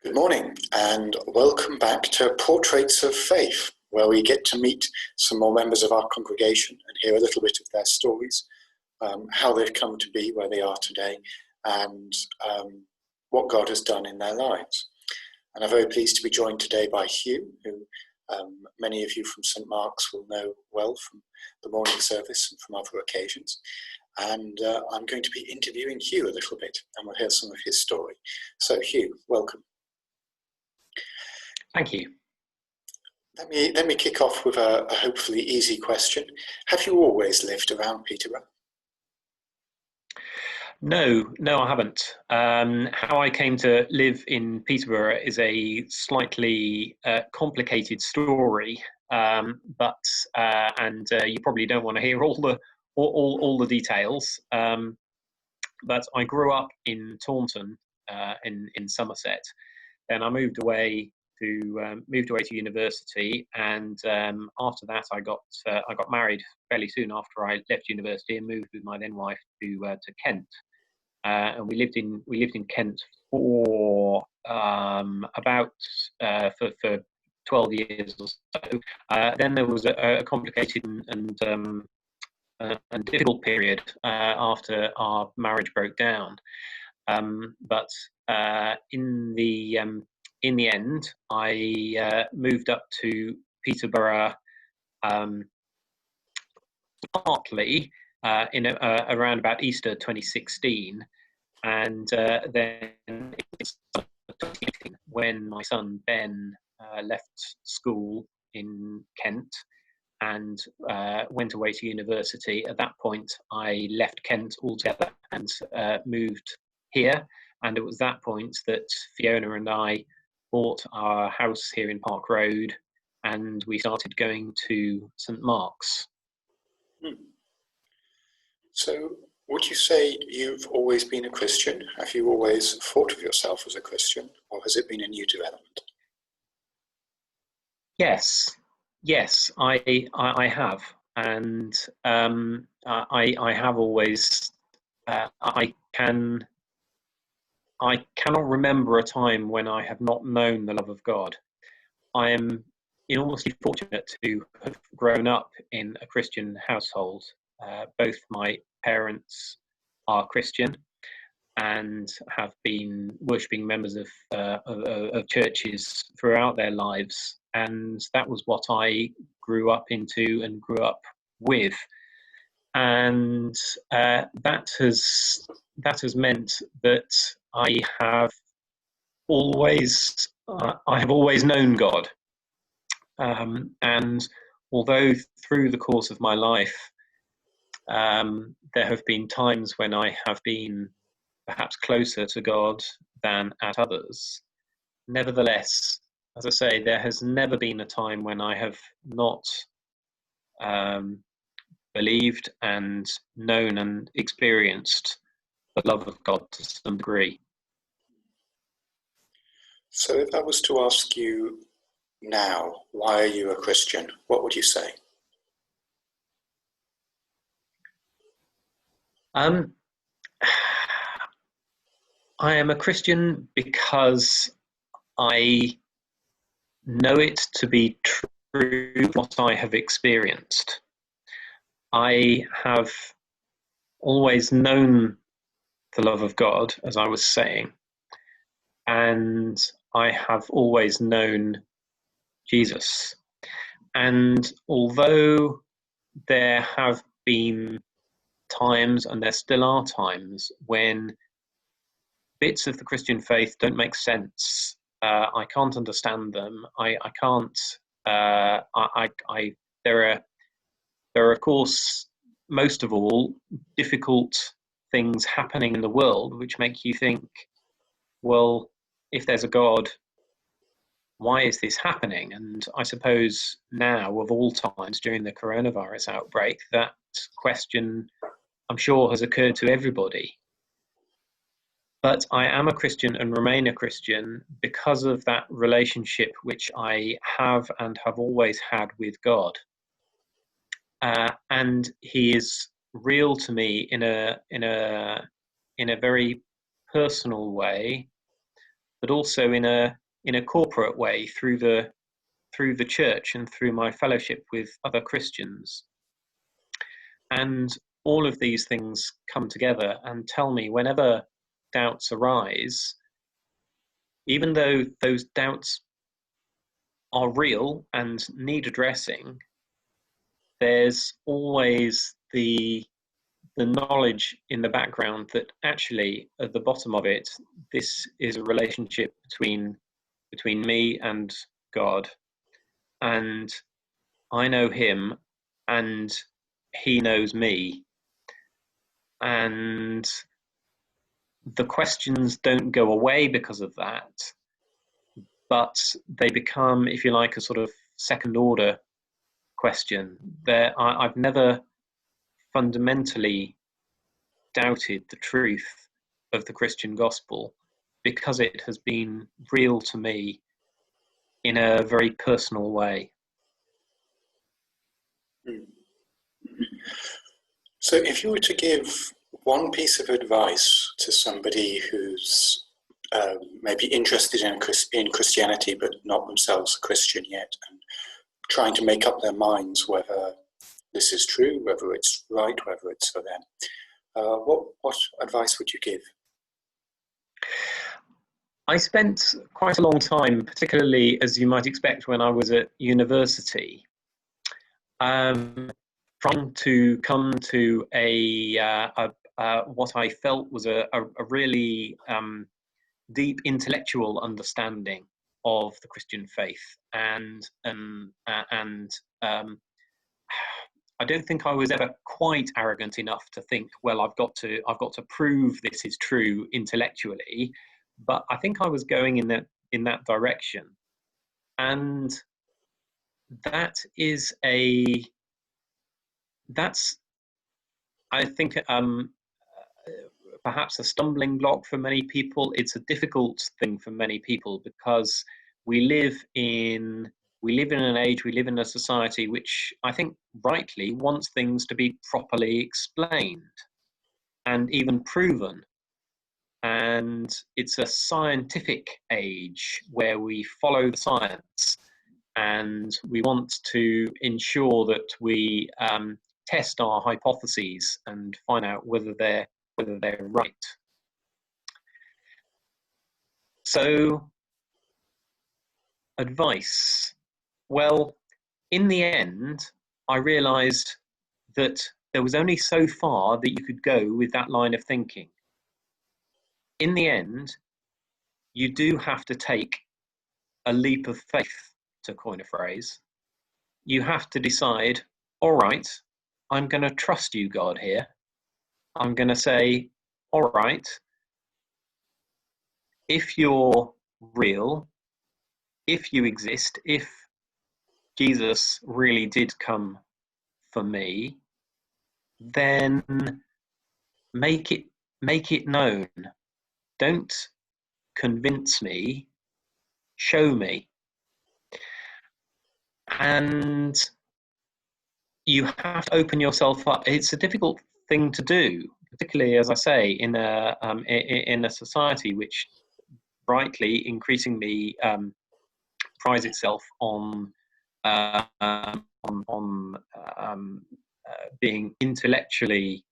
Good morning and welcome back to Portraits of Faith, where we get to meet some more members of our congregation and hear a little bit of their stories, how they've come to be where they are today, and what God has done in their lives. And I'm very pleased to be joined today by Hugh, who many of you from St Mark's will know well from the morning service and from other occasions. And I'm going to be interviewing Hugh a little bit, and we'll hear some of his story. So Hugh, welcome. Thank you. Let me kick off with a hopefully easy question. Have you always lived around Peterborough? No, I haven't. How I came to live in Peterborough is a slightly complicated story, but you probably don't want to hear all the details. But I grew up in Taunton, in Somerset. Then I moved away to university, and after that I got married fairly soon after I left university and moved with my then wife to Kent, and we lived in Kent for for 12 years or so. Then there was a complicated and difficult period after our marriage broke down, but in the end, I moved up to Peterborough partly around about Easter 2016, and then when my son Ben left school in Kent and went away to university. At that point, I left Kent altogether and moved here, and it was that point that Fiona and I bought our house here in Park Road, and we started going to St Mark's. So would you say you've always been a Christian? Have you always thought of yourself as a Christian, or has it been a new development? Yes, I have, and I have always. I cannot remember a time when I have not known the love of God. I am enormously fortunate to have grown up in a Christian household. Both my parents are Christian and have been worshipping members of churches throughout their lives, and that was what I grew up into and grew up with. And that has meant that I have always known God, and although through the course of my life there have been times when I have been perhaps closer to God than at others, nevertheless, as I say, there has never been a time when I have not believed and known and experienced the love of God to some degree. So if I was to ask you now, why are you a Christian? What would you say? I am a Christian because I know it to be true what I have experienced. I have always known the love of God, as I was saying, and I have always known Jesus. And although there have been times, and there still are times, when bits of the Christian faith don't make sense, I can't understand them. I can't. There are, of course, most of all, difficult things happening in the world which make you think, well, if there's a God, why is this happening? And I suppose now, of all times, during the coronavirus outbreak, that question, I'm sure, has occurred to everybody. But I am a Christian and remain a Christian because of that relationship which I have and have always had with God. And He is real to me in a very personal way, but also in a corporate way through the church and through my fellowship with other Christians. And all of these things come together and tell me whenever doubts arise, even though those doubts are real and need addressing, there's always the knowledge in the background that actually at the bottom of it, this is a relationship between me and God, and I know him and he knows me, and the questions don't go away because of that, but they become, if you like, a sort of second order question. I've never fundamentally doubted the truth of the Christian gospel because it has been real to me in a very personal way. So if you were to give one piece of advice to somebody who's maybe interested in Christianity but not themselves a Christian yet, and trying to make up their minds whether this is true, whether it's right, whether it's for them, what advice would you give? I spent quite a long time, particularly as you might expect when I was at university, trying to come to what I felt was a really deep intellectual understanding of the Christian faith, and I don't think I was ever quite arrogant enough to think, well, I've got to prove this is true intellectually, but I think I was going in that direction, and that's I think perhaps a stumbling block for many people. It's a difficult thing for many people because we live in an age, we live in a society which I think rightly wants things to be properly explained and even proven. And it's a scientific age where we follow the science, and we want to ensure that we test our hypotheses and find out whether they're right. So, advice. Well, in the end, I realized that there was only so far that you could go with that line of thinking. In the end, you do have to take a leap of faith, to coin a phrase. You have to decide, all right, I'm going to trust you, God, here. I'm going to say, all right, if you're real, if you exist, if Jesus really did come for me, then make it known. Don't convince me, show me. And you have to open yourself up. It's a difficult thing to do, particularly, as I say, in a society which rightly, increasingly prides itself on being intellectually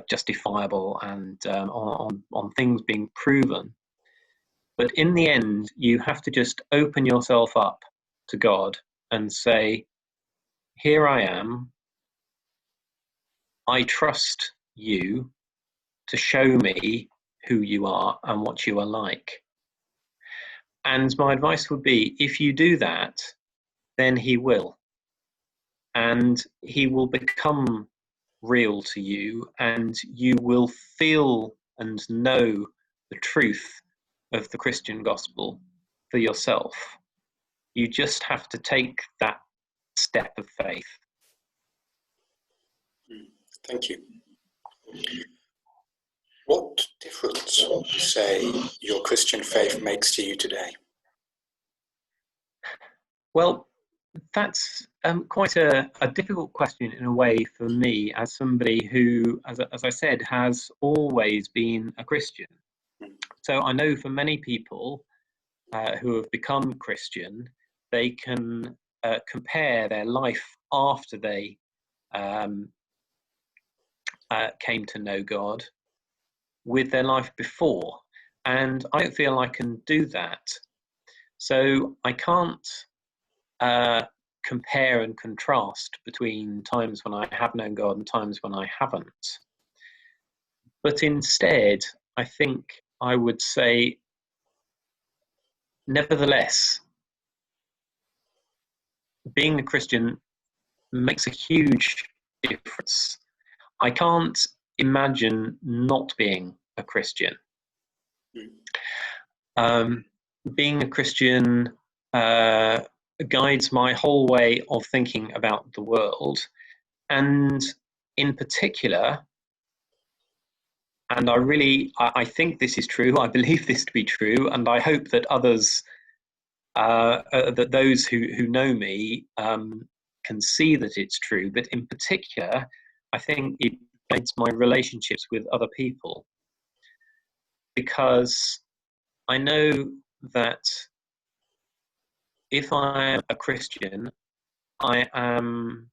justifiable and on things being proven. But in the end, you have to just open yourself up to God and say, here I am. I trust you to show me who you are and what you are like. And my advice would be, if you do that, then he will. And he will become real to you, and you will feel and know the truth of the Christian gospel for yourself. You just have to take that step of faith. Thank you. What difference would you say your Christian faith makes to you today? Well, that's quite a difficult question in a way for me, as somebody who, as I said, has always been a Christian. So I know for many people who have become Christian, they can compare their life after they came to know God with their life before. And I don't feel I can do that. So I can't compare and contrast between times when I have known God and times when I haven't. But instead, I think I would say, nevertheless, being a Christian makes a huge difference. I can't imagine not being a Christian. Being a Christian guides my whole way of thinking about the world, and in particular, and I think this is true, I believe this to be true, and I hope that others, that those who know me can see that it's true, but in particular, I think it guides my relationships with other people, because I know that if I am a Christian, I am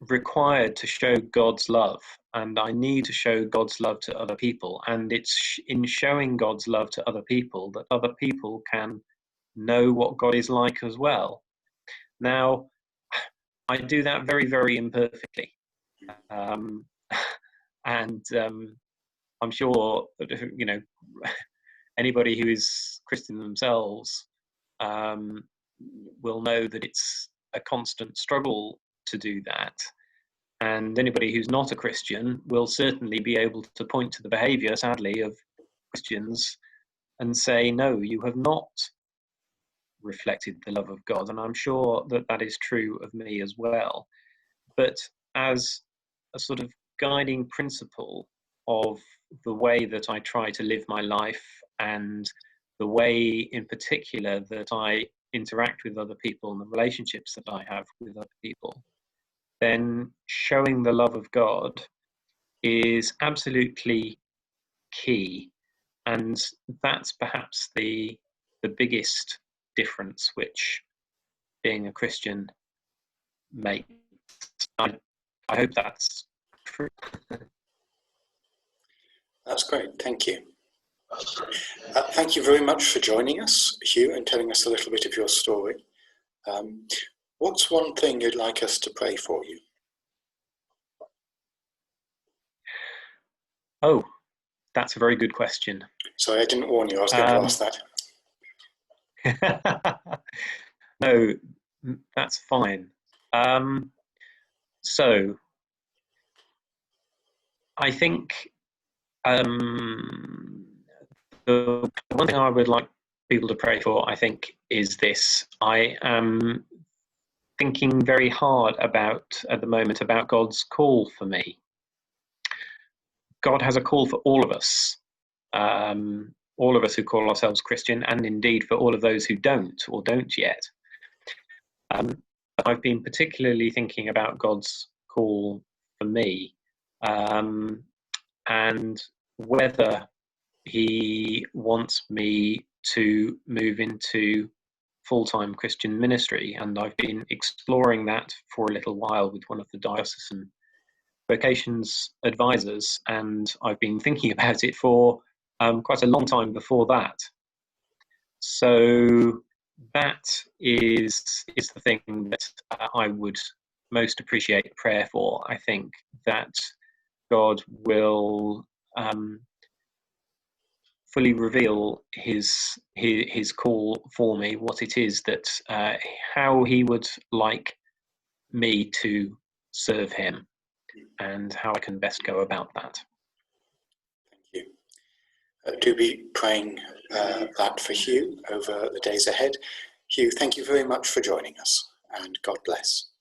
required to show God's love, and I need to show God's love to other people. And it's in showing God's love to other people that other people can know what God is like as well. Now, I do that very, very imperfectly. And I'm sure that, anybody who is Christian themselves will know that it's a constant struggle to do that. And anybody who's not a Christian will certainly be able to point to the behavior, sadly, of Christians and say, no, you have not reflected the love of God. And I'm sure that that is true of me as well. But as a sort of guiding principle of the way that I try to live my life, and the way in particular that I interact with other people and the relationships that I have with other people, then showing the love of God is absolutely key. And that's perhaps the biggest difference which being a Christian makes. I hope that's true. That's great, thank you. Thank you very much for joining us, Hugh, and telling us a little bit of your story. What's one thing you'd like us to pray for you? Oh, that's a very good question. Sorry, I didn't warn you, I was going to ask that. No, that's fine. So, I think the one thing I would like people to pray for, I think, is this. I am thinking very hard at the moment about God's call for me. God has a call for all of us who call ourselves Christian, and indeed for all of those who don't or don't yet. I've been particularly thinking about God's call for me, and whether he wants me to move into full-time Christian ministry. And I've been exploring that for a little while with one of the diocesan vocations advisors, and I've been thinking about it for quite a long time before that. So that is the thing that I would most appreciate prayer for. I think that God will fully reveal his call for me, what it is that how he would like me to serve him, and how I can best go about that. Thank you. Do be praying that for Hugh over the days ahead. Hugh, thank you very much for joining us, and God bless.